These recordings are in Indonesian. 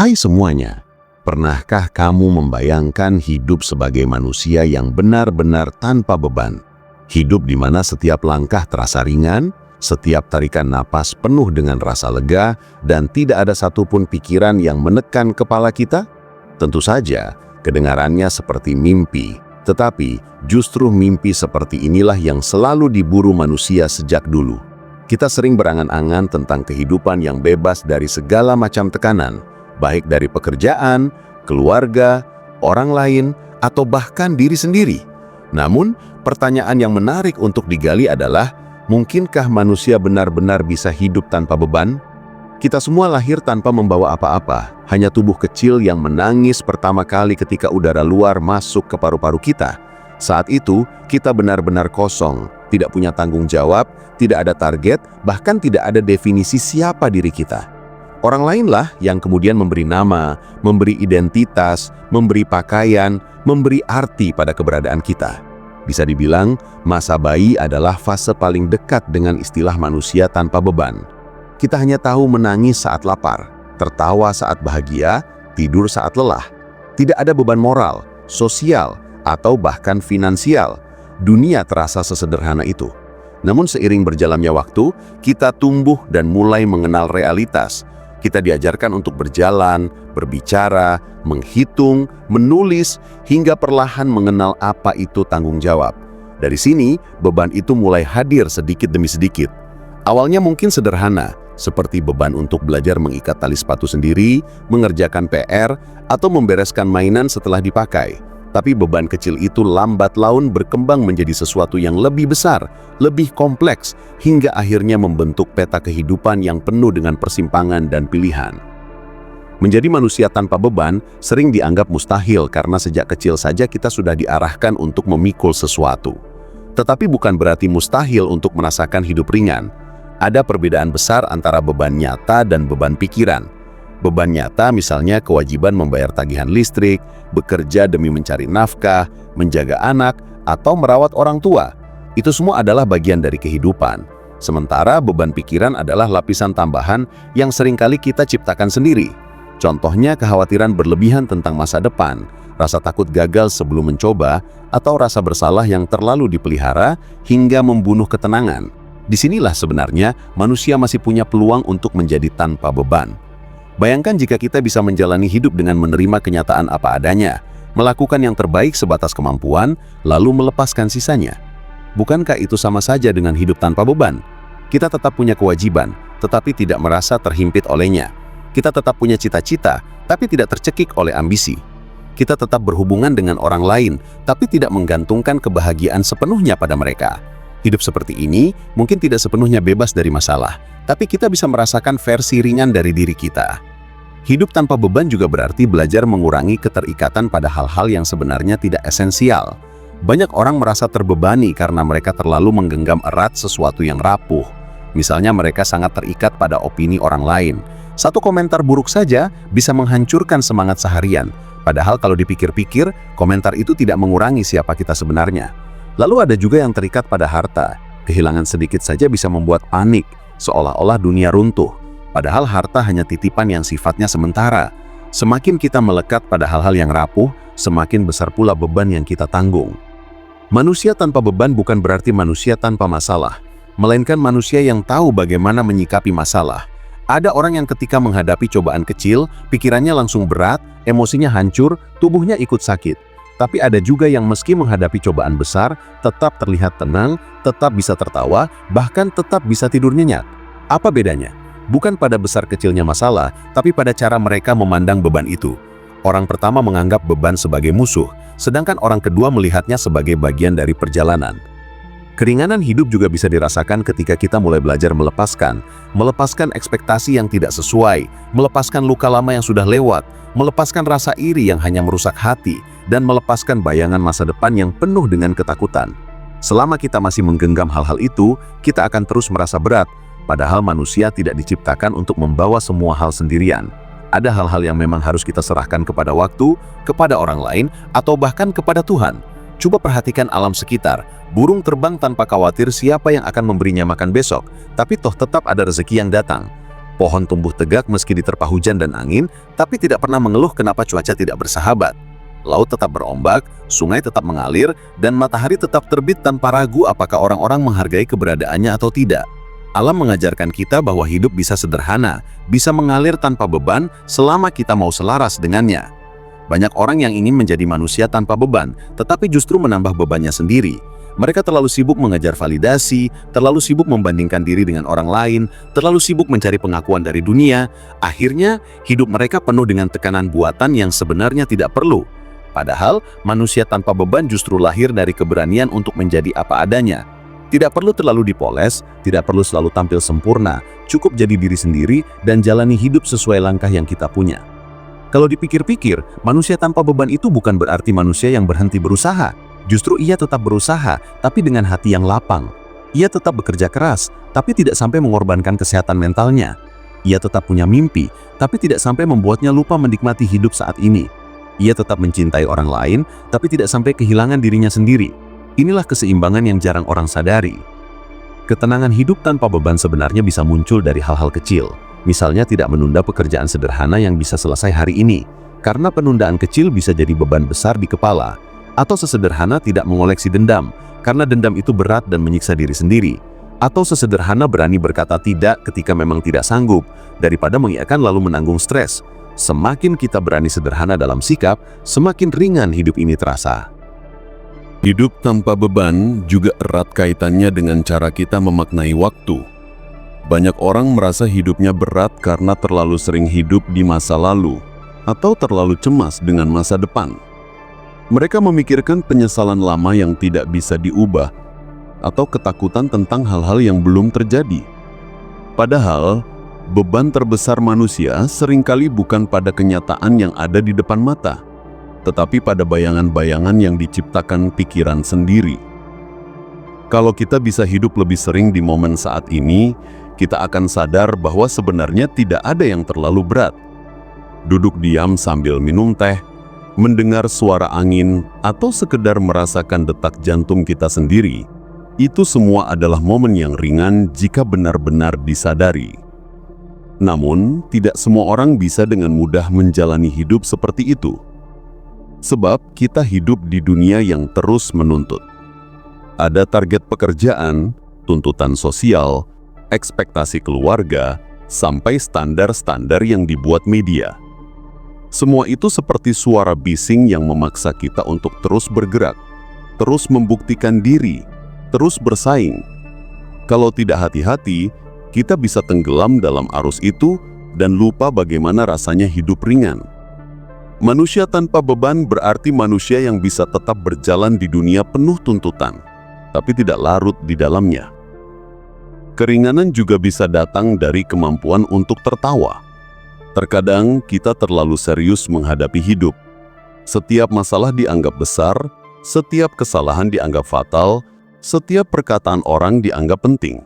Hai semuanya, pernahkah kamu membayangkan hidup sebagai manusia yang benar-benar tanpa beban? Hidup di mana setiap langkah terasa ringan, setiap tarikan napas penuh dengan rasa lega, dan tidak ada satupun pikiran yang menekan kepala kita? Tentu saja, kedengarannya seperti mimpi. Tetapi, justru mimpi seperti inilah yang selalu diburu manusia sejak dulu. Kita sering berangan-angan tentang kehidupan yang bebas dari segala macam tekanan, baik dari pekerjaan, keluarga, orang lain, atau bahkan diri sendiri. Namun, pertanyaan yang menarik untuk digali adalah, mungkinkah manusia benar-benar bisa hidup tanpa beban? Kita semua lahir tanpa membawa apa-apa, hanya tubuh kecil yang menangis pertama kali ketika udara luar masuk ke paru-paru kita. Saat itu, kita benar-benar kosong, tidak punya tanggung jawab, tidak ada target, bahkan tidak ada definisi siapa diri kita. Orang lainlah yang kemudian memberi nama, memberi identitas, memberi pakaian, memberi arti pada keberadaan kita. Bisa dibilang, masa bayi adalah fase paling dekat dengan istilah manusia tanpa beban. Kita hanya tahu menangis saat lapar, tertawa saat bahagia, tidur saat lelah. Tidak ada beban moral, sosial, atau bahkan finansial. Dunia terasa sesederhana itu. Namun seiring berjalannya waktu, kita tumbuh dan mulai mengenal realitas. Kita diajarkan untuk berjalan, berbicara, menghitung, menulis, hingga perlahan mengenal apa itu tanggung jawab. Dari sini, beban itu mulai hadir sedikit demi sedikit. Awalnya mungkin sederhana, seperti beban untuk belajar mengikat tali sepatu sendiri, mengerjakan PR, atau membereskan mainan setelah dipakai. Tapi beban kecil itu lambat laun berkembang menjadi sesuatu yang lebih besar, lebih kompleks, hingga akhirnya membentuk peta kehidupan yang penuh dengan persimpangan dan pilihan. Menjadi manusia tanpa beban sering dianggap mustahil karena sejak kecil saja kita sudah diarahkan untuk memikul sesuatu. Tetapi bukan berarti mustahil untuk merasakan hidup ringan. Ada perbedaan besar antara beban nyata dan beban pikiran. Beban nyata misalnya kewajiban membayar tagihan listrik, bekerja demi mencari nafkah, menjaga anak, atau merawat orang tua. Itu semua adalah bagian dari kehidupan. Sementara beban pikiran adalah lapisan tambahan yang seringkali kita ciptakan sendiri. Contohnya kekhawatiran berlebihan tentang masa depan, rasa takut gagal sebelum mencoba, atau rasa bersalah yang terlalu dipelihara hingga membunuh ketenangan. Disinilah sebenarnya manusia masih punya peluang untuk menjadi tanpa beban. Bayangkan jika kita bisa menjalani hidup dengan menerima kenyataan apa adanya, melakukan yang terbaik sebatas kemampuan, lalu melepaskan sisanya. Bukankah itu sama saja dengan hidup tanpa beban? Kita tetap punya kewajiban, tetapi tidak merasa terhimpit olehnya. Kita tetap punya cita-cita, tapi tidak tercekik oleh ambisi. Kita tetap berhubungan dengan orang lain, tapi tidak menggantungkan kebahagiaan sepenuhnya pada mereka. Hidup seperti ini mungkin tidak sepenuhnya bebas dari masalah, tapi kita bisa merasakan versi ringan dari diri kita. Hidup tanpa beban juga berarti belajar mengurangi keterikatan pada hal-hal yang sebenarnya tidak esensial. Banyak orang merasa terbebani karena mereka terlalu menggenggam erat sesuatu yang rapuh. Misalnya mereka sangat terikat pada opini orang lain. Satu komentar buruk saja bisa menghancurkan semangat seharian. Padahal kalau dipikir-pikir, komentar itu tidak mengurangi siapa kita sebenarnya. Lalu ada juga yang terikat pada harta. Kehilangan sedikit saja bisa membuat panik, seolah-olah dunia runtuh. Padahal harta hanya titipan yang sifatnya sementara. Semakin kita melekat pada hal-hal yang rapuh, semakin besar pula beban yang kita tanggung. Manusia tanpa beban bukan berarti manusia tanpa masalah, melainkan manusia yang tahu bagaimana menyikapi masalah. Ada orang yang ketika menghadapi cobaan kecil, pikirannya langsung berat, emosinya hancur, tubuhnya ikut sakit. Tapi ada juga yang meski menghadapi cobaan besar, tetap terlihat tenang, tetap bisa tertawa, bahkan tetap bisa tidur nyenyak. Apa bedanya? Bukan pada besar kecilnya masalah, tapi pada cara mereka memandang beban itu. Orang pertama menganggap beban sebagai musuh, sedangkan orang kedua melihatnya sebagai bagian dari perjalanan. Keringanan hidup juga bisa dirasakan ketika kita mulai belajar melepaskan ekspektasi yang tidak sesuai, melepaskan luka lama yang sudah lewat, melepaskan rasa iri yang hanya merusak hati, dan melepaskan bayangan masa depan yang penuh dengan ketakutan. Selama kita masih menggenggam hal-hal itu, kita akan terus merasa berat, padahal manusia tidak diciptakan untuk membawa semua hal sendirian. Ada hal-hal yang memang harus kita serahkan kepada waktu, kepada orang lain, atau bahkan kepada Tuhan. Coba perhatikan alam sekitar. Burung terbang tanpa khawatir siapa yang akan memberinya makan besok, tapi toh tetap ada rezeki yang datang. Pohon tumbuh tegak meski diterpa hujan dan angin, tapi tidak pernah mengeluh kenapa cuaca tidak bersahabat. Laut tetap berombak, sungai tetap mengalir, dan matahari tetap terbit tanpa ragu apakah orang-orang menghargai keberadaannya atau tidak. Alam mengajarkan kita bahwa hidup bisa sederhana, bisa mengalir tanpa beban selama kita mau selaras dengannya. Banyak orang yang ingin menjadi manusia tanpa beban, tetapi justru menambah bebannya sendiri. Mereka terlalu sibuk mengejar validasi, terlalu sibuk membandingkan diri dengan orang lain, terlalu sibuk mencari pengakuan dari dunia. Akhirnya, hidup mereka penuh dengan tekanan buatan yang sebenarnya tidak perlu. Padahal, manusia tanpa beban justru lahir dari keberanian untuk menjadi apa adanya. Tidak perlu terlalu dipoles, tidak perlu selalu tampil sempurna, cukup jadi diri sendiri dan jalani hidup sesuai langkah yang kita punya. Kalau dipikir-pikir, manusia tanpa beban itu bukan berarti manusia yang berhenti berusaha. Justru ia tetap berusaha, tapi dengan hati yang lapang. Ia tetap bekerja keras, tapi tidak sampai mengorbankan kesehatan mentalnya. Ia tetap punya mimpi, tapi tidak sampai membuatnya lupa menikmati hidup saat ini. Ia tetap mencintai orang lain, tapi tidak sampai kehilangan dirinya sendiri. Inilah keseimbangan yang jarang orang sadari. Ketenangan hidup tanpa beban sebenarnya bisa muncul dari hal-hal kecil. Misalnya tidak menunda pekerjaan sederhana yang bisa selesai hari ini, karena penundaan kecil bisa jadi beban besar di kepala. Atau sesederhana tidak mengoleksi dendam, karena dendam itu berat dan menyiksa diri sendiri. Atau sesederhana berani berkata tidak ketika memang tidak sanggup, daripada mengiyakan lalu menanggung stres. Semakin kita berani sederhana dalam sikap, semakin ringan hidup ini terasa. Hidup tanpa beban juga erat kaitannya dengan cara kita memaknai waktu. Banyak orang merasa hidupnya berat karena terlalu sering hidup di masa lalu, atau terlalu cemas dengan masa depan. Mereka memikirkan penyesalan lama yang tidak bisa diubah, atau ketakutan tentang hal-hal yang belum terjadi. Padahal, beban terbesar manusia seringkali bukan pada kenyataan yang ada di depan mata, tetapi pada bayangan-bayangan yang diciptakan pikiran sendiri. Kalau kita bisa hidup lebih sering di momen saat ini, kita akan sadar bahwa sebenarnya tidak ada yang terlalu berat. Duduk diam sambil minum teh, mendengar suara angin, atau sekedar merasakan detak jantung kita sendiri, itu semua adalah momen yang ringan jika benar-benar disadari. Namun, tidak semua orang bisa dengan mudah menjalani hidup seperti itu. Sebab kita hidup di dunia yang terus menuntut. Ada target pekerjaan, tuntutan sosial, ekspektasi keluarga, sampai standar-standar yang dibuat media. Semua itu seperti suara bising yang memaksa kita untuk terus bergerak, terus membuktikan diri, terus bersaing. Kalau tidak hati-hati, kita bisa tenggelam dalam arus itu dan lupa bagaimana rasanya hidup ringan. Manusia tanpa beban berarti manusia yang bisa tetap berjalan di dunia penuh tuntutan, tapi tidak larut di dalamnya. Keringanan juga bisa datang dari kemampuan untuk tertawa. Terkadang kita terlalu serius menghadapi hidup. Setiap masalah dianggap besar, setiap kesalahan dianggap fatal, setiap perkataan orang dianggap penting.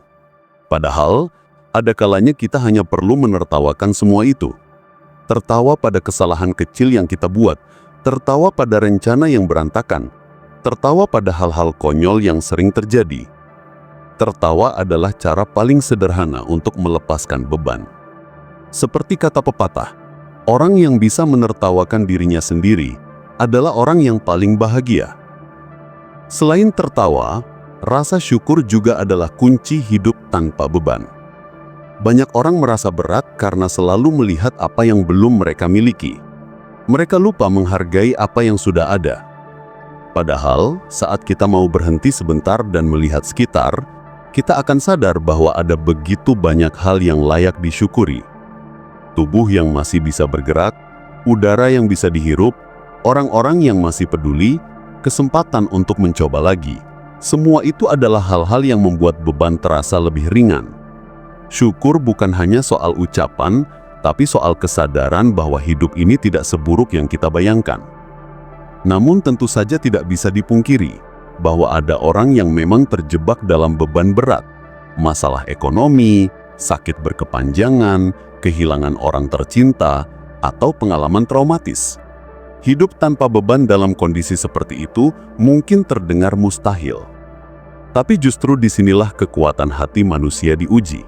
Padahal, ada kalanya kita hanya perlu menertawakan semua itu. Tertawa pada kesalahan kecil yang kita buat, tertawa pada rencana yang berantakan, tertawa pada hal-hal konyol yang sering terjadi. Tertawa adalah cara paling sederhana untuk melepaskan beban. Seperti kata pepatah, orang yang bisa menertawakan dirinya sendiri adalah orang yang paling bahagia. Selain tertawa, rasa syukur juga adalah kunci hidup tanpa beban. Banyak orang merasa berat karena selalu melihat apa yang belum mereka miliki. Mereka lupa menghargai apa yang sudah ada. Padahal, saat kita mau berhenti sebentar dan melihat sekitar, kita akan sadar bahwa ada begitu banyak hal yang layak disyukuri. Tubuh yang masih bisa bergerak, udara yang bisa dihirup, orang-orang yang masih peduli, kesempatan untuk mencoba lagi. Semua itu adalah hal-hal yang membuat beban terasa lebih ringan. Syukur bukan hanya soal ucapan, tapi soal kesadaran bahwa hidup ini tidak seburuk yang kita bayangkan. Namun tentu saja tidak bisa dipungkiri bahwa ada orang yang memang terjebak dalam beban berat, masalah ekonomi, sakit berkepanjangan, kehilangan orang tercinta, atau pengalaman traumatis. Hidup tanpa beban dalam kondisi seperti itu mungkin terdengar mustahil. Tapi justru disinilah kekuatan hati manusia diuji.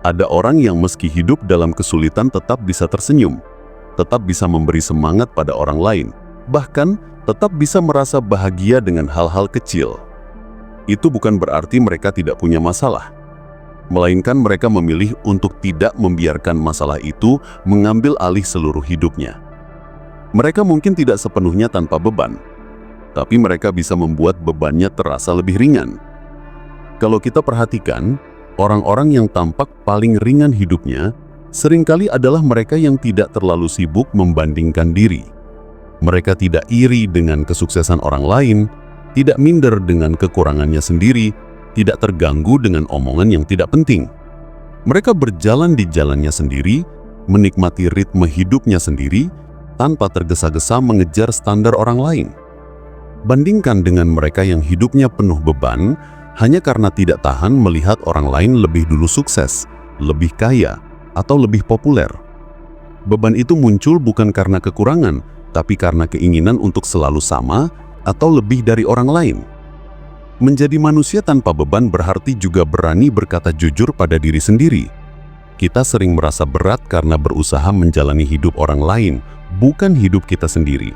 Ada orang yang meski hidup dalam kesulitan tetap bisa tersenyum, tetap bisa memberi semangat pada orang lain, bahkan tetap bisa merasa bahagia dengan hal-hal kecil. Itu bukan berarti mereka tidak punya masalah, melainkan mereka memilih untuk tidak membiarkan masalah itu mengambil alih seluruh hidupnya. Mereka mungkin tidak sepenuhnya tanpa beban, tapi mereka bisa membuat bebannya terasa lebih ringan. Kalau kita perhatikan, orang-orang yang tampak paling ringan hidupnya seringkali adalah mereka yang tidak terlalu sibuk membandingkan diri. Mereka tidak iri dengan kesuksesan orang lain, tidak minder dengan kekurangannya sendiri, tidak terganggu dengan omongan yang tidak penting. Mereka berjalan di jalannya sendiri, menikmati ritme hidupnya sendiri, tanpa tergesa-gesa mengejar standar orang lain. Bandingkan dengan mereka yang hidupnya penuh beban, hanya karena tidak tahan melihat orang lain lebih dulu sukses, lebih kaya, atau lebih populer. Beban itu muncul bukan karena kekurangan, tapi karena keinginan untuk selalu sama atau lebih dari orang lain. Menjadi manusia tanpa beban berarti juga berani berkata jujur pada diri sendiri. Kita sering merasa berat karena berusaha menjalani hidup orang lain, bukan hidup kita sendiri.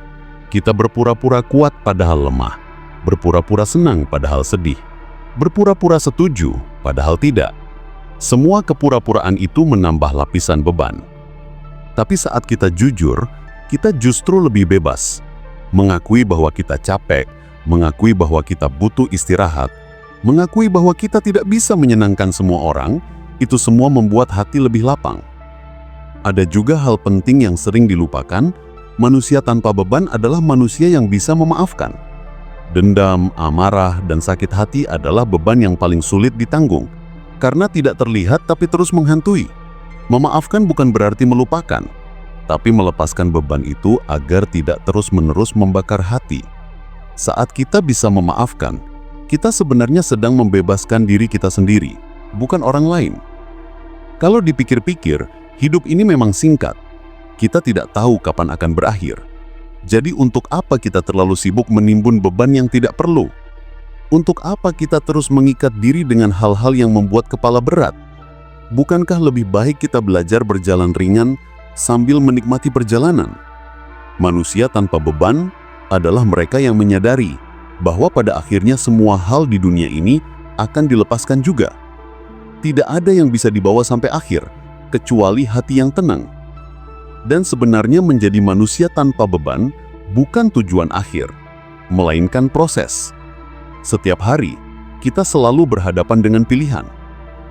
Kita berpura-pura kuat padahal lemah, berpura-pura senang padahal sedih, berpura-pura setuju padahal tidak. Semua kepura-puraan itu menambah lapisan beban. Tapi saat kita jujur, kita justru lebih bebas. Mengakui bahwa kita capek, mengakui bahwa kita butuh istirahat, mengakui bahwa kita tidak bisa menyenangkan semua orang, itu semua membuat hati lebih lapang. Ada juga hal penting yang sering dilupakan, manusia tanpa beban adalah manusia yang bisa memaafkan. Dendam, amarah, dan sakit hati adalah beban yang paling sulit ditanggung, karena tidak terlihat tapi terus menghantui. Memaafkan bukan berarti melupakan, tapi melepaskan beban itu agar tidak terus-menerus membakar hati. Saat kita bisa memaafkan, kita sebenarnya sedang membebaskan diri kita sendiri, bukan orang lain. Kalau dipikir-pikir, hidup ini memang singkat. Kita tidak tahu kapan akan berakhir. Jadi untuk apa kita terlalu sibuk menimbun beban yang tidak perlu? Untuk apa kita terus mengikat diri dengan hal-hal yang membuat kepala berat? Bukankah lebih baik kita belajar berjalan ringan sambil menikmati perjalanan? Manusia tanpa beban adalah mereka yang menyadari bahwa pada akhirnya semua hal di dunia ini akan dilepaskan juga. Tidak ada yang bisa dibawa sampai akhir, kecuali hati yang tenang. Dan sebenarnya menjadi manusia tanpa beban bukan tujuan akhir, melainkan proses. Setiap hari, kita selalu berhadapan dengan pilihan.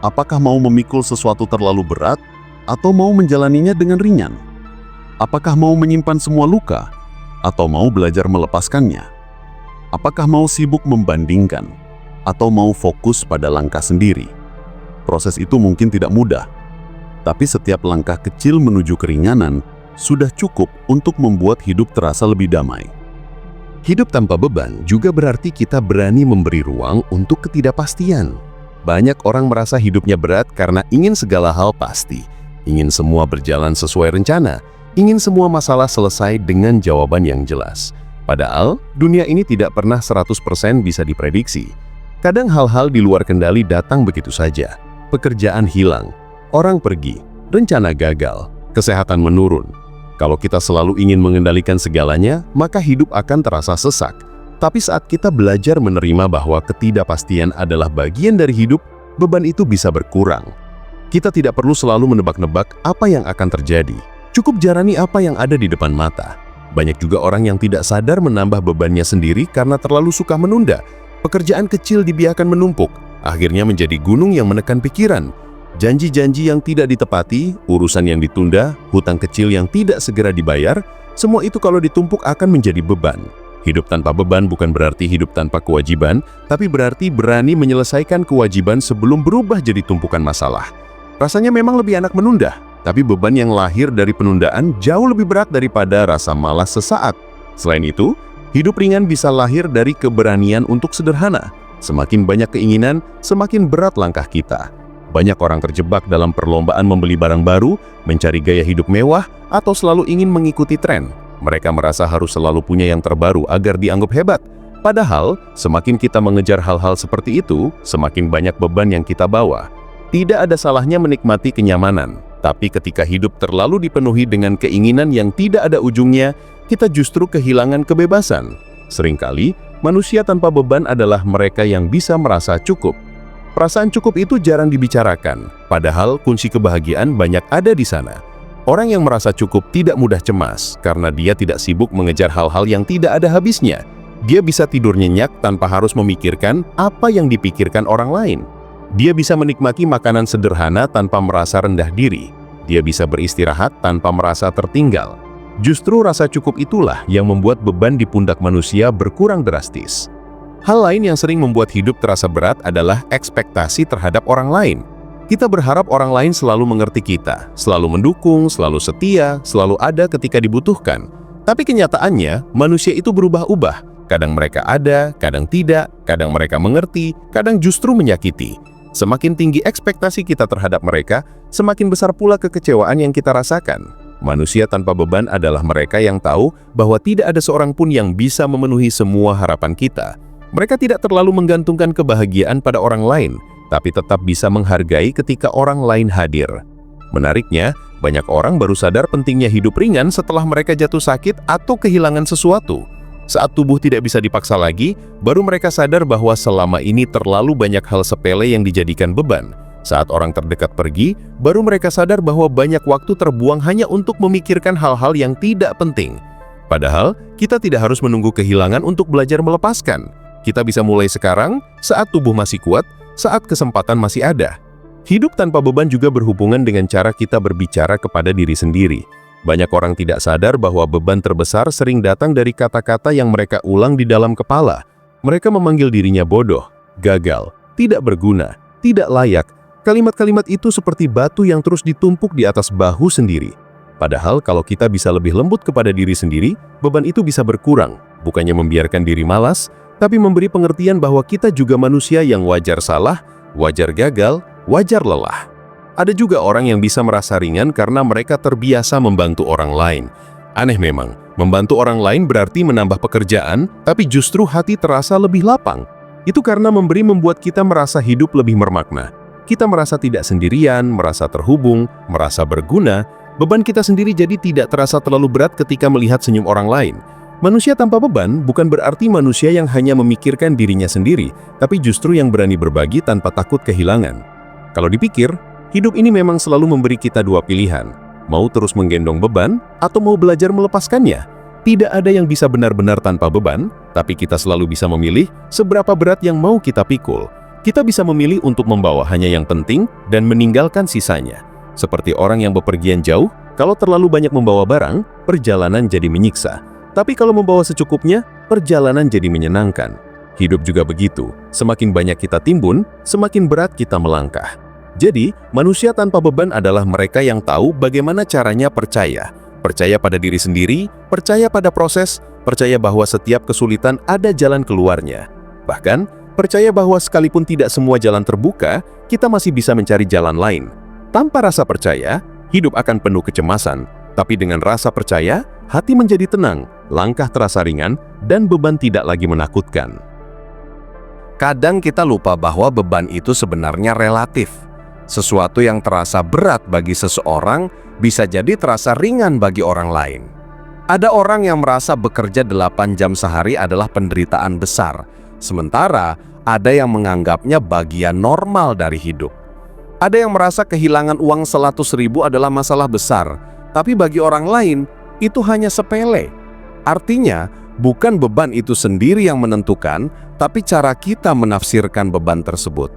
Apakah mau memikul sesuatu terlalu berat, atau mau menjalaninya dengan ringan? Apakah mau menyimpan semua luka, atau mau belajar melepaskannya? Apakah mau sibuk membandingkan, atau mau fokus pada langkah sendiri? Proses itu mungkin tidak mudah, tapi setiap langkah kecil menuju keringanan sudah cukup untuk membuat hidup terasa lebih damai. Hidup tanpa beban juga berarti kita berani memberi ruang untuk ketidakpastian. Banyak orang merasa hidupnya berat karena ingin segala hal pasti, ingin semua berjalan sesuai rencana, ingin semua masalah selesai dengan jawaban yang jelas. Padahal, dunia ini tidak pernah 100% bisa diprediksi. Kadang hal-hal di luar kendali datang begitu saja. Pekerjaan hilang, orang pergi, rencana gagal, kesehatan menurun. Kalau kita selalu ingin mengendalikan segalanya, maka hidup akan terasa sesak. Tapi saat kita belajar menerima bahwa ketidakpastian adalah bagian dari hidup, beban itu bisa berkurang. Kita tidak perlu selalu menebak-nebak apa yang akan terjadi. Cukup jalani apa yang ada di depan mata. Banyak juga orang yang tidak sadar menambah bebannya sendiri karena terlalu suka menunda. Pekerjaan kecil dibiarkan menumpuk, akhirnya menjadi gunung yang menekan pikiran. Janji-janji yang tidak ditepati, urusan yang ditunda, hutang kecil yang tidak segera dibayar, semua itu kalau ditumpuk akan menjadi beban. Hidup tanpa beban bukan berarti hidup tanpa kewajiban, tapi berarti berani menyelesaikan kewajiban sebelum berubah jadi tumpukan masalah. Rasanya memang lebih enak menunda, tapi beban yang lahir dari penundaan jauh lebih berat daripada rasa malas sesaat. Selain itu, hidup ringan bisa lahir dari keberanian untuk sederhana. Semakin banyak keinginan, semakin berat langkah kita. Banyak orang terjebak dalam perlombaan membeli barang baru, mencari gaya hidup mewah, atau selalu ingin mengikuti tren. Mereka merasa harus selalu punya yang terbaru agar dianggap hebat. Padahal, semakin kita mengejar hal-hal seperti itu, semakin banyak beban yang kita bawa. Tidak ada salahnya menikmati kenyamanan, tapi ketika hidup terlalu dipenuhi dengan keinginan yang tidak ada ujungnya, kita justru kehilangan kebebasan. Seringkali, manusia tanpa beban adalah mereka yang bisa merasa cukup. Perasaan cukup itu jarang dibicarakan, padahal kunci kebahagiaan banyak ada di sana. Orang yang merasa cukup tidak mudah cemas, karena dia tidak sibuk mengejar hal-hal yang tidak ada habisnya. Dia bisa tidur nyenyak tanpa harus memikirkan apa yang dipikirkan orang lain. Dia bisa menikmati makanan sederhana tanpa merasa rendah diri. Dia bisa beristirahat tanpa merasa tertinggal. Justru rasa cukup itulah yang membuat beban di pundak manusia berkurang drastis. Hal lain yang sering membuat hidup terasa berat adalah ekspektasi terhadap orang lain. Kita berharap orang lain selalu mengerti kita, selalu mendukung, selalu setia, selalu ada ketika dibutuhkan. Tapi kenyataannya, manusia itu berubah-ubah. Kadang mereka ada, kadang tidak, kadang mereka mengerti, kadang justru menyakiti. Semakin tinggi ekspektasi kita terhadap mereka, semakin besar pula kekecewaan yang kita rasakan. Manusia tanpa beban adalah mereka yang tahu bahwa tidak ada seorang pun yang bisa memenuhi semua harapan kita. Mereka tidak terlalu menggantungkan kebahagiaan pada orang lain, tapi tetap bisa menghargai ketika orang lain hadir. Menariknya, banyak orang baru sadar pentingnya hidup ringan setelah mereka jatuh sakit atau kehilangan sesuatu. Saat tubuh tidak bisa dipaksa lagi, baru mereka sadar bahwa selama ini terlalu banyak hal sepele yang dijadikan beban. Saat orang terdekat pergi, baru mereka sadar bahwa banyak waktu terbuang hanya untuk memikirkan hal-hal yang tidak penting. Padahal, kita tidak harus menunggu kehilangan untuk belajar melepaskan. Kita bisa mulai sekarang, saat tubuh masih kuat, saat kesempatan masih ada. Hidup tanpa beban juga berhubungan dengan cara kita berbicara kepada diri sendiri. Banyak orang tidak sadar bahwa beban terbesar sering datang dari kata-kata yang mereka ulang di dalam kepala. Mereka memanggil dirinya bodoh, gagal, tidak berguna, tidak layak. Kalimat-kalimat itu seperti batu yang terus ditumpuk di atas bahu sendiri. Padahal kalau kita bisa lebih lembut kepada diri sendiri, beban itu bisa berkurang. Bukannya membiarkan diri malas, tapi memberi pengertian bahwa kita juga manusia yang wajar salah, wajar gagal, wajar lelah. Ada juga orang yang bisa merasa ringan karena mereka terbiasa membantu orang lain. Aneh memang, membantu orang lain berarti menambah pekerjaan, tapi justru hati terasa lebih lapang. Itu karena memberi membuat kita merasa hidup lebih bermakna. Kita merasa tidak sendirian, merasa terhubung, merasa berguna. Beban kita sendiri jadi tidak terasa terlalu berat ketika melihat senyum orang lain. Manusia tanpa beban bukan berarti manusia yang hanya memikirkan dirinya sendiri, tapi justru yang berani berbagi tanpa takut kehilangan. Kalau dipikir, hidup ini memang selalu memberi kita dua pilihan, mau terus menggendong beban atau mau belajar melepaskannya. Tidak ada yang bisa benar-benar tanpa beban, tapi kita selalu bisa memilih seberapa berat yang mau kita pikul. Kita bisa memilih untuk membawa hanya yang penting dan meninggalkan sisanya. Seperti orang yang bepergian jauh, kalau terlalu banyak membawa barang, perjalanan jadi menyiksa. Tapi kalau membawa secukupnya, perjalanan jadi menyenangkan. Hidup juga begitu, semakin banyak kita timbun, semakin berat kita melangkah. Jadi, manusia tanpa beban adalah mereka yang tahu bagaimana caranya percaya. Percaya pada diri sendiri, percaya pada proses, percaya bahwa setiap kesulitan ada jalan keluarnya. Bahkan, percaya bahwa sekalipun tidak semua jalan terbuka, kita masih bisa mencari jalan lain. Tanpa rasa percaya, hidup akan penuh kecemasan. Tapi dengan rasa percaya, hati menjadi tenang, langkah terasa ringan, dan beban tidak lagi menakutkan. Kadang kita lupa bahwa beban itu sebenarnya relatif. Sesuatu yang terasa berat bagi seseorang bisa jadi terasa ringan bagi orang lain. Ada orang yang merasa bekerja 8 jam sehari adalah penderitaan besar, sementara ada yang menganggapnya bagian normal dari hidup. Ada yang merasa kehilangan uang 100.000 adalah masalah besar, tapi bagi orang lain itu hanya sepele. Artinya, bukan beban itu sendiri yang menentukan, tapi cara kita menafsirkan beban tersebut.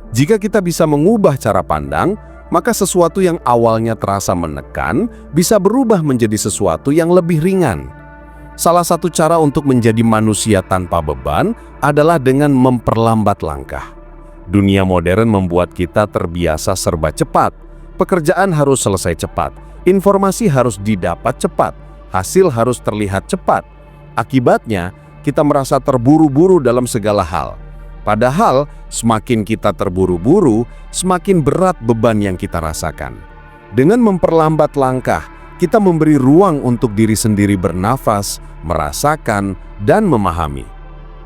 Jika kita bisa mengubah cara pandang, maka sesuatu yang awalnya terasa menekan bisa berubah menjadi sesuatu yang lebih ringan. Salah satu cara untuk menjadi manusia tanpa beban adalah dengan memperlambat langkah. Dunia modern membuat kita terbiasa serba cepat. Pekerjaan harus selesai cepat, informasi harus didapat cepat, hasil harus terlihat cepat. Akibatnya, kita merasa terburu-buru dalam segala hal. Padahal, semakin kita terburu-buru, semakin berat beban yang kita rasakan. Dengan memperlambat langkah, kita memberi ruang untuk diri sendiri bernafas, merasakan, dan memahami.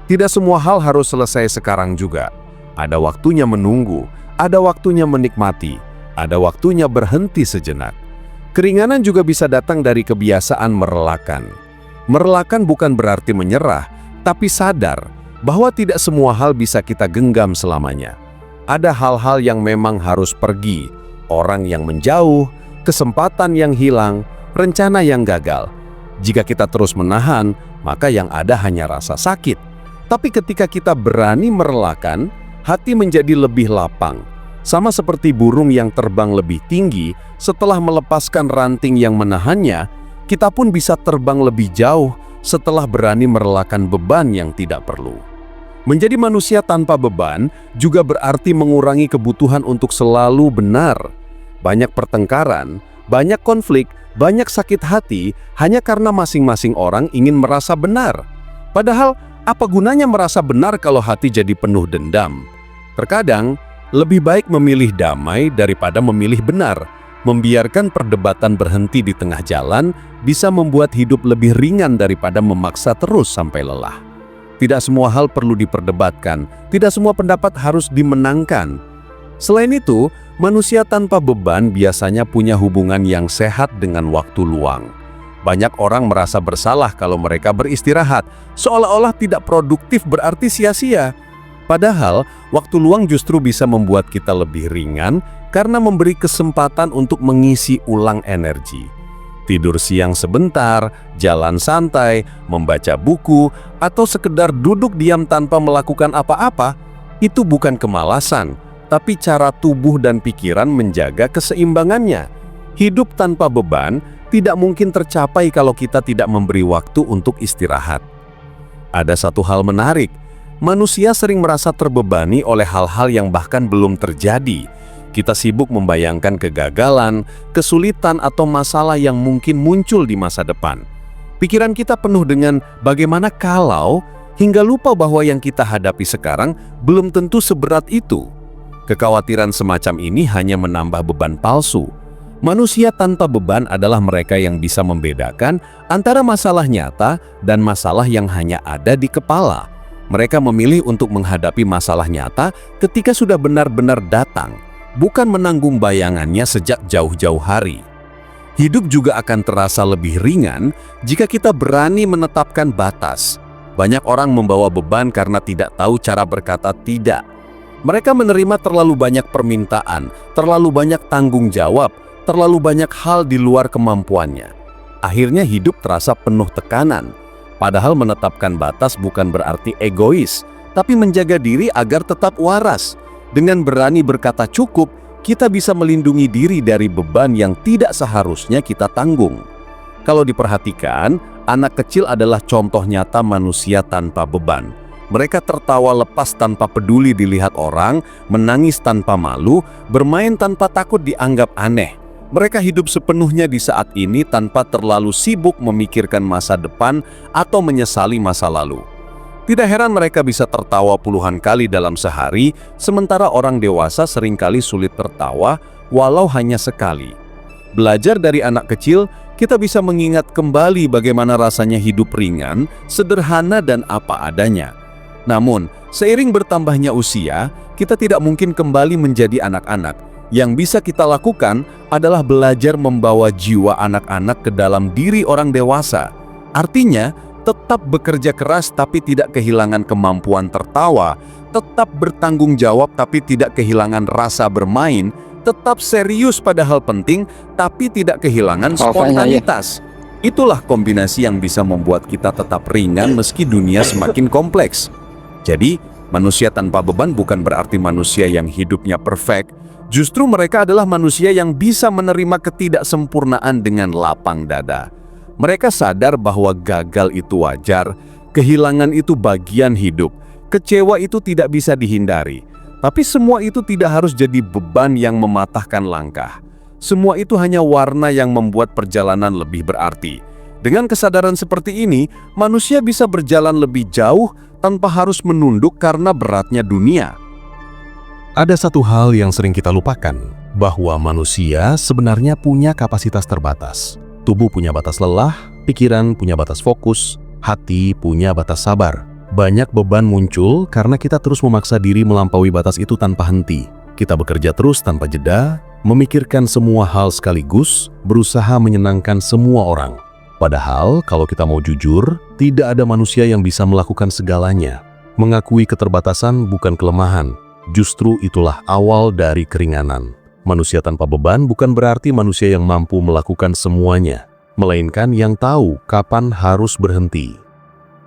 Tidak semua hal harus selesai sekarang juga. Ada waktunya menunggu, Ada waktunya menikmati, ada waktunya berhenti sejenak. Keringanan juga bisa datang dari kebiasaan merelakan. Merelakan bukan berarti menyerah, tapi sadar bahwa tidak semua hal bisa kita genggam selamanya. Ada hal-hal yang memang harus pergi, orang yang menjauh, kesempatan yang hilang, rencana yang gagal. Jika kita terus menahan, maka yang ada hanya rasa sakit. Tapi ketika kita berani merelakan, hati menjadi lebih lapang. Sama seperti burung yang terbang lebih tinggi, setelah melepaskan ranting yang menahannya, kita pun bisa terbang lebih jauh setelah berani merelakan beban yang tidak perlu. Menjadi manusia tanpa beban juga berarti mengurangi kebutuhan untuk selalu benar. Banyak pertengkaran, banyak konflik, banyak sakit hati hanya karena masing-masing orang ingin merasa benar. Padahal, apa gunanya merasa benar kalau hati jadi penuh dendam? Terkadang, lebih baik memilih damai daripada memilih benar. Membiarkan perdebatan berhenti di tengah jalan bisa membuat hidup lebih ringan daripada memaksa terus sampai lelah. Tidak semua hal perlu diperdebatkan, tidak semua pendapat harus dimenangkan. Selain itu, manusia tanpa beban biasanya punya hubungan yang sehat dengan waktu luang. Banyak orang merasa bersalah kalau mereka beristirahat, seolah-olah tidak produktif berarti sia-sia. Padahal, waktu luang justru bisa membuat kita lebih ringan karena memberi kesempatan untuk mengisi ulang energi. Tidur siang sebentar, jalan santai, membaca buku, atau sekedar duduk diam tanpa melakukan apa-apa, itu bukan kemalasan, tapi cara tubuh dan pikiran menjaga keseimbangannya. Hidup tanpa beban tidak mungkin tercapai kalau kita tidak memberi waktu untuk istirahat. Ada satu hal menarik, manusia sering merasa terbebani oleh hal-hal yang bahkan belum terjadi. Kita sibuk membayangkan kegagalan, kesulitan, atau masalah yang mungkin muncul di masa depan. Pikiran kita penuh dengan bagaimana kalau, hingga lupa bahwa yang kita hadapi sekarang belum tentu seberat itu. Kekhawatiran semacam ini hanya menambah beban palsu. Manusia tanpa beban adalah mereka yang bisa membedakan antara masalah nyata dan masalah yang hanya ada di kepala. Mereka memilih untuk menghadapi masalah nyata ketika sudah benar-benar datang, bukan menanggung bayangannya sejak jauh-jauh hari. Hidup juga akan terasa lebih ringan jika kita berani menetapkan batas. Banyak orang membawa beban karena tidak tahu cara berkata tidak. Mereka menerima terlalu banyak permintaan, terlalu banyak tanggung jawab, terlalu banyak hal di luar kemampuannya. Akhirnya hidup terasa penuh tekanan. Padahal menetapkan batas bukan berarti egois, tapi menjaga diri agar tetap waras. Dengan berani berkata cukup, kita bisa melindungi diri dari beban yang tidak seharusnya kita tanggung. Kalau diperhatikan, anak kecil adalah contoh nyata manusia tanpa beban. Mereka tertawa lepas tanpa peduli dilihat orang, menangis tanpa malu, bermain tanpa takut dianggap aneh. Mereka hidup sepenuhnya di saat ini tanpa terlalu sibuk memikirkan masa depan atau menyesali masa lalu. Tidak heran mereka bisa tertawa puluhan kali dalam sehari, sementara orang dewasa seringkali sulit tertawa walau hanya sekali. Belajar dari anak kecil, kita bisa mengingat kembali bagaimana rasanya hidup ringan, sederhana dan apa adanya. Namun, seiring bertambahnya usia, kita tidak mungkin kembali menjadi anak-anak. Yang bisa kita lakukan adalah belajar membawa jiwa anak-anak ke dalam diri orang dewasa. Artinya, tetap bekerja keras tapi tidak kehilangan kemampuan tertawa, tetap bertanggung jawab tapi tidak kehilangan rasa bermain, tetap serius pada hal penting tapi tidak kehilangan spontanitas. Itulah kombinasi yang bisa membuat kita tetap ringan meski dunia semakin kompleks. Jadi, manusia tanpa beban bukan berarti manusia yang hidupnya perfect. Justru mereka adalah manusia yang bisa menerima ketidaksempurnaan dengan lapang dada. Mereka sadar bahwa gagal itu wajar, kehilangan itu bagian hidup, kecewa itu tidak bisa dihindari. Tapi semua itu tidak harus jadi beban yang mematahkan langkah. Semua itu hanya warna yang membuat perjalanan lebih berarti. Dengan kesadaran seperti ini, manusia bisa berjalan lebih jauh tanpa harus menunduk karena beratnya dunia. Ada satu hal yang sering kita lupakan, bahwa manusia sebenarnya punya kapasitas terbatas. Tubuh punya batas lelah, pikiran punya batas fokus, hati punya batas sabar. Banyak beban muncul karena kita terus memaksa diri melampaui batas itu tanpa henti. Kita bekerja terus tanpa jeda, memikirkan semua hal sekaligus, berusaha menyenangkan semua orang. Padahal, kalau kita mau jujur, tidak ada manusia yang bisa melakukan segalanya. Mengakui keterbatasan bukan kelemahan, justru itulah awal dari keringanan. Manusia tanpa beban bukan berarti manusia yang mampu melakukan semuanya, melainkan yang tahu kapan harus berhenti.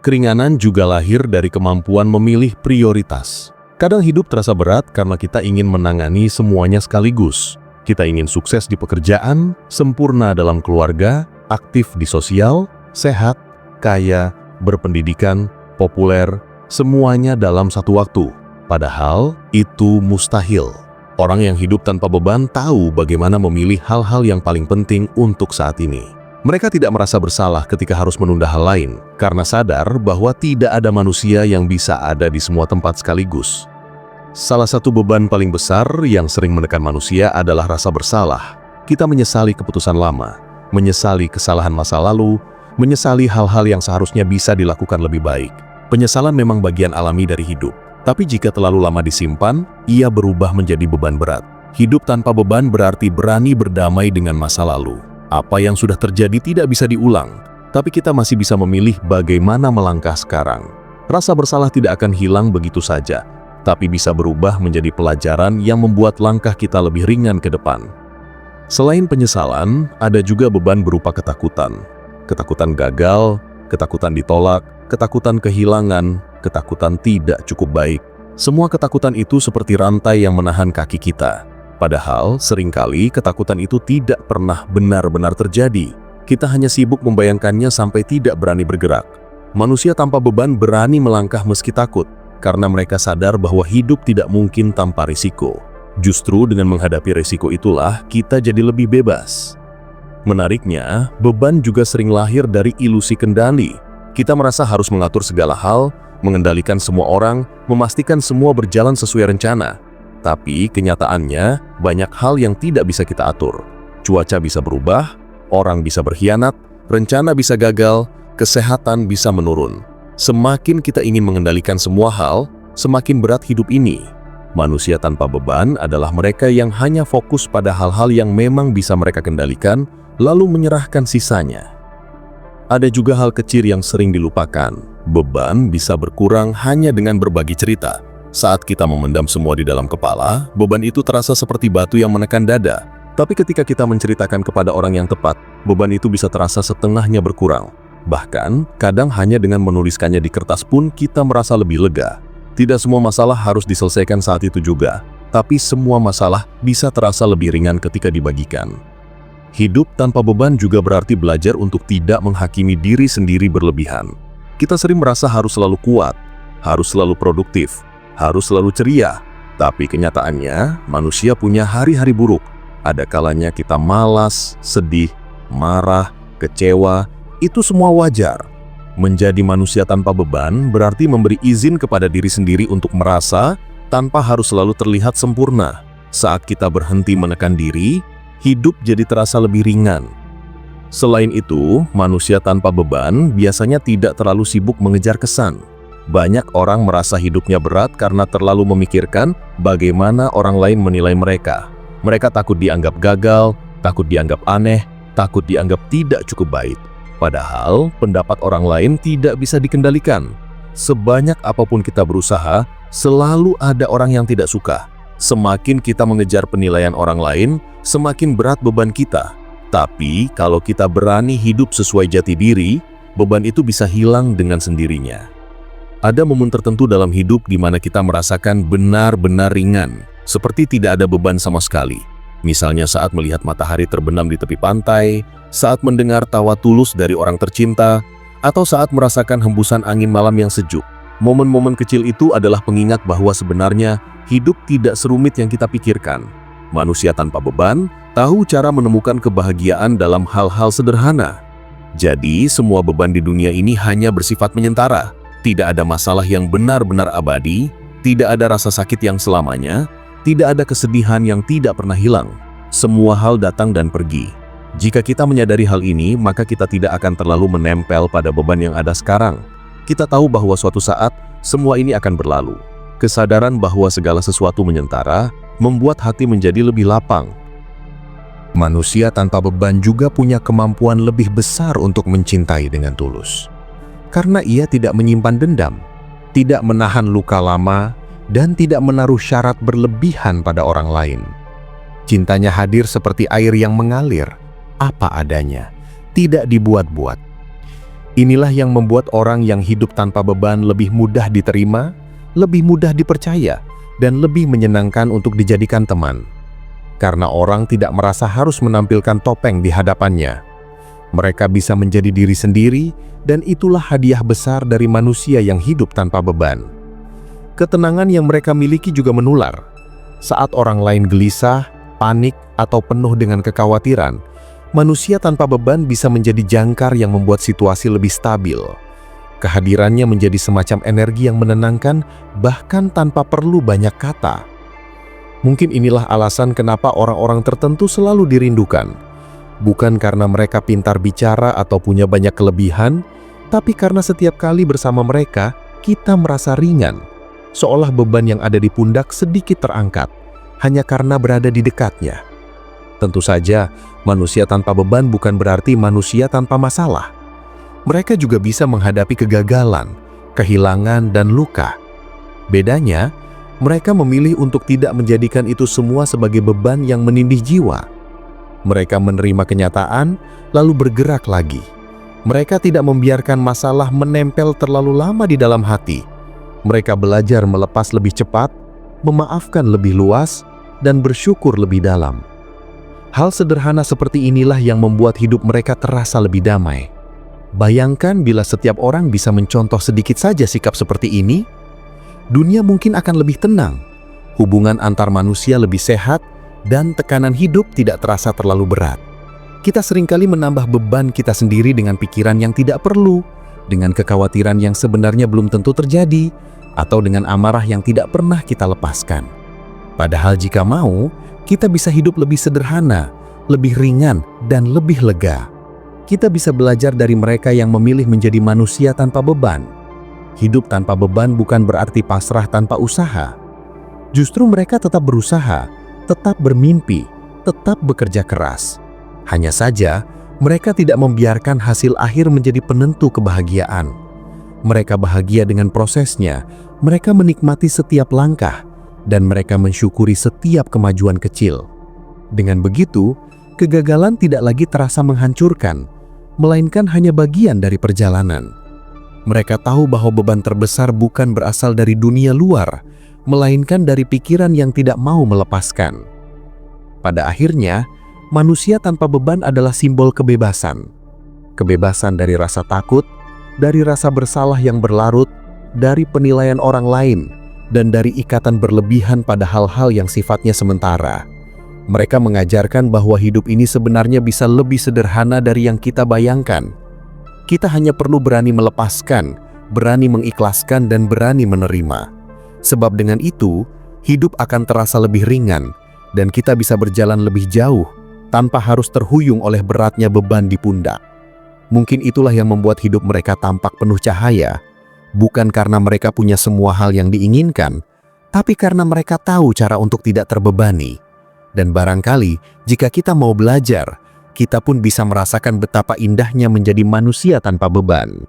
Keringanan juga lahir dari kemampuan memilih prioritas. Kadang hidup terasa berat karena kita ingin menangani semuanya sekaligus. Kita ingin sukses di pekerjaan, sempurna dalam keluarga, aktif di sosial, sehat, kaya, berpendidikan, populer, semuanya dalam satu waktu. Padahal itu mustahil. Orang yang hidup tanpa beban tahu bagaimana memilih hal-hal yang paling penting untuk saat ini. Mereka tidak merasa bersalah ketika harus menunda hal lain, karena sadar bahwa tidak ada manusia yang bisa ada di semua tempat sekaligus. Salah satu beban paling besar yang sering menekan manusia adalah rasa bersalah. Kita menyesali keputusan lama, menyesali kesalahan masa lalu, menyesali hal-hal yang seharusnya bisa dilakukan lebih baik. Penyesalan memang bagian alami dari hidup, tapi jika terlalu lama disimpan, ia berubah menjadi beban berat. Hidup tanpa beban berarti berani berdamai dengan masa lalu. Apa yang sudah terjadi tidak bisa diulang, tapi kita masih bisa memilih bagaimana melangkah sekarang. Rasa bersalah tidak akan hilang begitu saja, tapi bisa berubah menjadi pelajaran yang membuat langkah kita lebih ringan ke depan. Selain penyesalan, ada juga beban berupa ketakutan. Ketakutan gagal, ketakutan ditolak, ketakutan kehilangan, ketakutan tidak cukup baik. Semua ketakutan itu seperti rantai yang menahan kaki kita. Padahal, seringkali ketakutan itu tidak pernah benar-benar terjadi. Kita hanya sibuk membayangkannya sampai tidak berani bergerak. Manusia tanpa beban berani melangkah meski takut, karena mereka sadar bahwa hidup tidak mungkin tanpa risiko. Justru dengan menghadapi risiko itulah kita jadi lebih bebas. Menariknya, beban juga sering lahir dari ilusi kendali. Kita merasa harus mengatur segala hal, mengendalikan semua orang, memastikan semua berjalan sesuai rencana. Tapi kenyataannya, banyak hal yang tidak bisa kita atur. Cuaca bisa berubah, orang bisa berkhianat, rencana bisa gagal, kesehatan bisa menurun. Semakin kita ingin mengendalikan semua hal, semakin berat hidup ini. Manusia tanpa beban adalah mereka yang hanya fokus pada hal-hal yang memang bisa mereka kendalikan, lalu menyerahkan sisanya. Ada juga hal kecil yang sering dilupakan. Beban bisa berkurang hanya dengan berbagi cerita. Saat kita memendam semua di dalam kepala, beban itu terasa seperti batu yang menekan dada. Tapi ketika kita menceritakan kepada orang yang tepat, beban itu bisa terasa setengahnya berkurang. Bahkan, kadang hanya dengan menuliskannya di kertas pun kita merasa lebih lega. Tidak semua masalah harus diselesaikan saat itu juga, tapi semua masalah bisa terasa lebih ringan ketika dibagikan. Hidup tanpa beban juga berarti belajar untuk tidak menghakimi diri sendiri berlebihan. Kita sering merasa harus selalu kuat, harus selalu produktif, harus selalu ceria. Tapi kenyataannya, manusia punya hari-hari buruk. Ada kalanya kita malas, sedih, marah, kecewa. Itu semua wajar. Menjadi manusia tanpa beban berarti memberi izin kepada diri sendiri untuk merasa tanpa harus selalu terlihat sempurna. Saat kita berhenti menekan diri, hidup jadi terasa lebih ringan. Selain itu, manusia tanpa beban biasanya tidak terlalu sibuk mengejar kesan. Banyak orang merasa hidupnya berat karena terlalu memikirkan bagaimana orang lain menilai mereka. Mereka takut dianggap gagal, takut dianggap aneh, takut dianggap tidak cukup baik. Padahal, pendapat orang lain tidak bisa dikendalikan. Sebanyak apapun kita berusaha, selalu ada orang yang tidak suka. Semakin kita mengejar penilaian orang lain, semakin berat beban kita. Tapi, kalau kita berani hidup sesuai jati diri, beban itu bisa hilang dengan sendirinya. Ada momen tertentu dalam hidup di mana kita merasakan benar-benar ringan, seperti tidak ada beban sama sekali. Misalnya saat melihat matahari terbenam di tepi pantai, saat mendengar tawa tulus dari orang tercinta, atau saat merasakan hembusan angin malam yang sejuk. Momen-momen kecil itu adalah pengingat bahwa sebenarnya hidup tidak serumit yang kita pikirkan. Manusia tanpa beban tahu cara menemukan kebahagiaan dalam hal-hal sederhana. Jadi, semua beban di dunia ini hanya bersifat menyentara. Tidak ada masalah yang benar-benar abadi, tidak ada rasa sakit yang selamanya, tidak ada kesedihan yang tidak pernah hilang. Semua hal datang dan pergi. Jika kita menyadari hal ini, maka kita tidak akan terlalu menempel pada beban yang ada sekarang. Kita tahu bahwa suatu saat, semua ini akan berlalu. Kesadaran bahwa segala sesuatu menyentara membuat hati menjadi lebih lapang. Manusia tanpa beban juga punya kemampuan lebih besar untuk mencintai dengan tulus. Karena ia tidak menyimpan dendam, tidak menahan luka lama, dan tidak menaruh syarat berlebihan pada orang lain. Cintanya hadir seperti air yang mengalir, apa adanya, tidak dibuat-buat. Inilah yang membuat orang yang hidup tanpa beban lebih mudah diterima, lebih mudah dipercaya, dan lebih menyenangkan untuk dijadikan teman. Karena orang tidak merasa harus menampilkan topeng di hadapannya. Mereka bisa menjadi diri sendiri, dan itulah hadiah besar dari manusia yang hidup tanpa beban. Ketenangan yang mereka miliki juga menular. Saat orang lain gelisah, panik, atau penuh dengan kekhawatiran, manusia tanpa beban bisa menjadi jangkar yang membuat situasi lebih stabil. Kehadirannya menjadi semacam energi yang menenangkan, bahkan tanpa perlu banyak kata. Mungkin inilah alasan kenapa orang-orang tertentu selalu dirindukan. Bukan karena mereka pintar bicara atau punya banyak kelebihan, tapi karena setiap kali bersama mereka, kita merasa ringan, seolah beban yang ada di pundak sedikit terangkat, hanya karena berada di dekatnya. Tentu saja, manusia tanpa beban bukan berarti manusia tanpa masalah. Mereka juga bisa menghadapi kegagalan, kehilangan, dan luka. Bedanya, mereka memilih untuk tidak menjadikan itu semua sebagai beban yang menindih jiwa. Mereka menerima kenyataan, lalu bergerak lagi. Mereka tidak membiarkan masalah menempel terlalu lama di dalam hati. Mereka belajar melepas lebih cepat, memaafkan lebih luas, dan bersyukur lebih dalam. Hal sederhana seperti inilah yang membuat hidup mereka terasa lebih damai. Bayangkan bila setiap orang bisa mencontoh sedikit saja sikap seperti ini, dunia mungkin akan lebih tenang, hubungan antar manusia lebih sehat, dan tekanan hidup tidak terasa terlalu berat. Kita seringkali menambah beban kita sendiri dengan pikiran yang tidak perlu, dengan kekhawatiran yang sebenarnya belum tentu terjadi, atau dengan amarah yang tidak pernah kita lepaskan. Padahal jika mau, kita bisa hidup lebih sederhana, lebih ringan, dan lebih lega. Kita bisa belajar dari mereka yang memilih menjadi manusia tanpa beban. Hidup tanpa beban bukan berarti pasrah tanpa usaha. Justru mereka tetap berusaha, tetap bermimpi, tetap bekerja keras. Hanya saja, mereka tidak membiarkan hasil akhir menjadi penentu kebahagiaan. Mereka bahagia dengan prosesnya, mereka menikmati setiap langkah, dan mereka mensyukuri setiap kemajuan kecil. Dengan begitu, kegagalan tidak lagi terasa menghancurkan, melainkan hanya bagian dari perjalanan. Mereka tahu bahwa beban terbesar bukan berasal dari dunia luar, melainkan dari pikiran yang tidak mau melepaskan. Pada akhirnya, manusia tanpa beban adalah simbol kebebasan. Kebebasan dari rasa takut, dari rasa bersalah yang berlarut, dari penilaian orang lain, dan dari ikatan berlebihan pada hal-hal yang sifatnya sementara. Mereka mengajarkan bahwa hidup ini sebenarnya bisa lebih sederhana dari yang kita bayangkan. Kita hanya perlu berani melepaskan, berani mengikhlaskan, dan berani menerima. Sebab dengan itu, hidup akan terasa lebih ringan, dan kita bisa berjalan lebih jauh, tanpa harus terhuyung oleh beratnya beban di pundak. Mungkin itulah yang membuat hidup mereka tampak penuh cahaya, bukan karena mereka punya semua hal yang diinginkan, tapi karena mereka tahu cara untuk tidak terbebani. Dan barangkali, jika kita mau belajar, kita pun bisa merasakan betapa indahnya menjadi manusia tanpa beban.